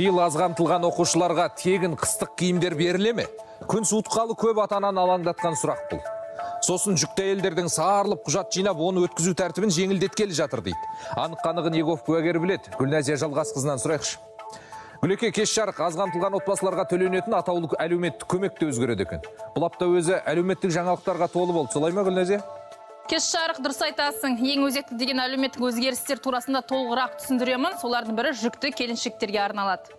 Биыл аз қамтылған оқушыларға тегін қыстық киімдер беріле ме? Күн суытқалы көп ата-ананы алаңдатқан сұрақ бұл. Сосын жүкті әйелдердің сарылып құжат жинап, оны өткізу тәртібін жеңілдеткелі жатыр дейді. Анық-қанығын Егов куәгер біледі. Гүлназия Жалғасқызынан сұрайықшы. Гүлеке, кеш жарық аз қамтылған отбасыларға төленетін атаулы әлеуметтік көмек те өзгереді екен. Бұл апта өзі әлеуметтік жаңалықтарға толы болды. Солай ма, Гүлназия? Кеш жарық, дұрыс айтасың. Ең өзекті деген әлеуметтік өзгерістер турасында толығырақ түсіндіремін. Солардың бірі жүкті келіншектерге арналады.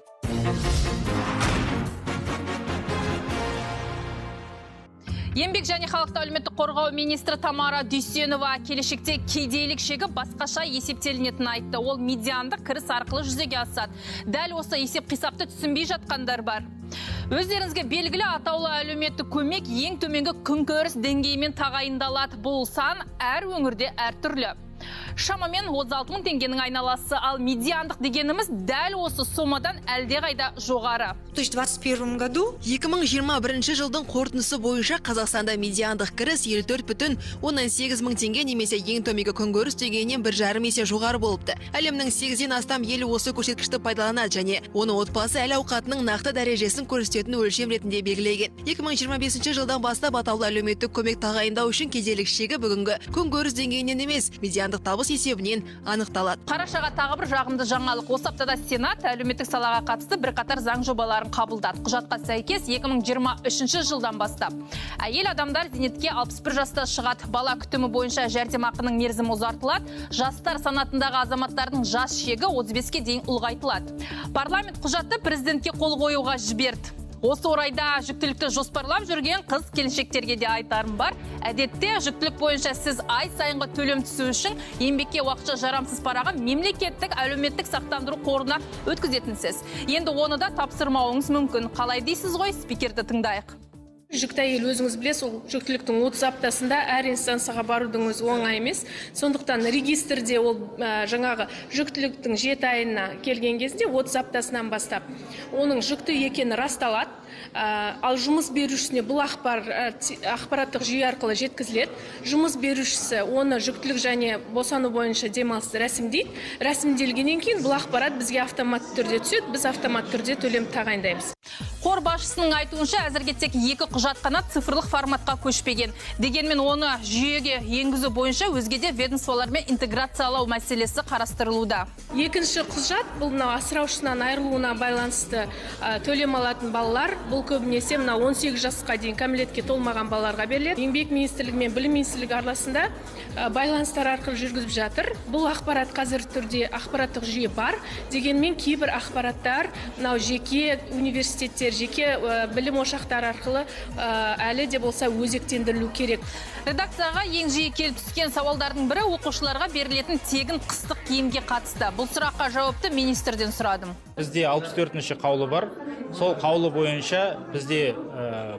Еңбек және халықты әлеуметтік қорғау министрі Тамара Дүйсенова келешекте кедейлік шегі басқаша есептелінетін айтты. Ол медиандық кіріс арқылы жүзеге асады. Дәл осы есеп-қисапты түсінбей жатқандар бар. Өздеріңізге белгілі атаулы әлеуметтік көмек ең төменгі күнкөріс деңгейімен тағайындалады. Бұл сан әр өңірде әртүрлі. Шамамен 36 мың теңгенің айналасы, ал медиандық дегеніміз дәл осы сомадан әлде қайда жоғары. 2021 жылдың қорытындысы бойынша Қазақстанда медиандық кіріс 54,18 мың теңге немесе ең төменгі күнкөріс деңгейінен 1,5 есе жоғары болыпты. Әлемнің 8-ден астам елі осы көрсеткішті пайдаланады және оны отбасы әл-ауқатының нақты дәрежесін көрсететін өлшем ретінде белгілеген. 2025 жылдан бастап атаулы әлеуметтік көмек тағайындау үшін кедейлік шегі бүгінгі күнкөріс деңгейінен емес, медиандық табыс есебінен анықталады. Қарашаға тағы бір жағымды жаңалық. Осы аптада Сенат әлеуметтік салаға қатысты бірқатар заң жобаларын қабылдады. Құжатқа сәйкес 2023 жылдан бастап әйел адамдар зейнетке 61 жаста шығады. Бала күтімі бойынша жәрдемақының мерзімі ұзартылады. Жастар санатындағы азаматтардың жас шегі 35-ке дейін ұлғайтылады. Парламент құжатты президентке қол қоюға жіберді. Осы орайда жүктілікті жоспарлап жүрген қыз келіншектерге де айтарым бар. Әдетте жүктілік бойынша сіз ай сайынғы төлем түсу үшін еңбекке уақытша жарамсыз параға мемлекеттік әлеуметтік сақтандыру қорына өткізетінсіз. Енді оны да тапсырмауыңыз мүмкін. Қалай дейсіз ғой, спикерді тыңдайық. Жүкті әйел өзіңіз білесіз, ол жүктіліктің 30 аптасында әр инстанцияға барудың өзі оңай емес. Сондықтан регистрде ол жаңағы жүктіліктің 7 айына келген кезде 30 аптасынан бастап оның жүкті екені расталады. Ал жұмыс берушісіне бұл ақпараттық жүйе арқылы жеткізіледі. Жұмыс берушісі оны жүктілік және босану бойынша демалысты рәсімдейді. Рәсімделгеннен кейін бұл ақпарат бізге автоматты түрде түседі. Біз автоматты түрде төлем тағайындаймыз. Қор басшысының айтуынша әзірге тек 2 құжат қана цифрлық форматқа көшпеген. Дегенмен оны жүйеге енгізу бойынша өзге де ведомстволармен интеграциялау мәселесі қарастырылуда. Екінші құжат бұл асыраушысынан айырылуына байланысты төлем алатын балалар. Бұл көбінесе 18 жасқа дейін кәмелетке толмаған балаларға беріледі. Еңбек министрлігі мен білім министрлігі арасында байланыстар арқылы жүргізіп жатыр. Бұл ақпарат қазір түрде ақпараттық жүйе бар. Дегенмен кейбір ақпараттар жеке университеттер, жеке білім ошақтары арқылы әлі де болса өзектендірілу керек. Редакцияға ең жиі келіп түскен сауалдардың бірі оқушыларға берілетін тегін қыстық киімге қатысты. Бұл сұраққа жауапты министрден сұрадым. Бізде 64-ші қаулы бар. Сол қаулы бойынша бізде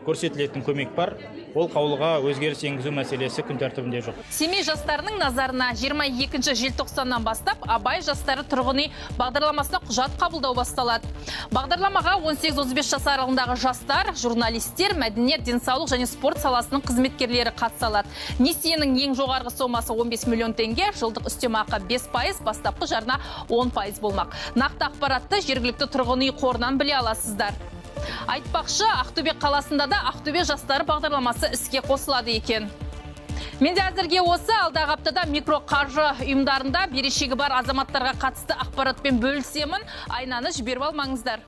көрсетілетін көмек бар. Ол қаулыға өзгеріс енгізу мәселесі күн тәртібінде жоқ. Семей жастарының назарына 22 желтоқсаннан бастап Абай жастары тұрғын үй бағдарламасына құжат қабылдау басталады. Бағдарламаға 18-35 жас аралығындағы жастар, журналистер, мәдениет, денсаулық және спорт саласының қызметкерлері қатыса. Несиенің ең жоғарғы сомасы 15 миллион теңге, жылдық үстемақы 5%, бастапқы жарна 10% болмақ. Нақты ақпаратты жергілікті тұрғын үй қорынан біле аласыздар. Айтпақшы, Ақтөбе қаласында да Ақтөбе жастары бағдарламасы іске қосылады екен. Менде әзірге осы, алдағы аптада микроқаржы ұйымдарында берешегі бар азаматтарға қатысты ақпаратпен бөлісемін. Айнаны жіберіп алмаңыздар.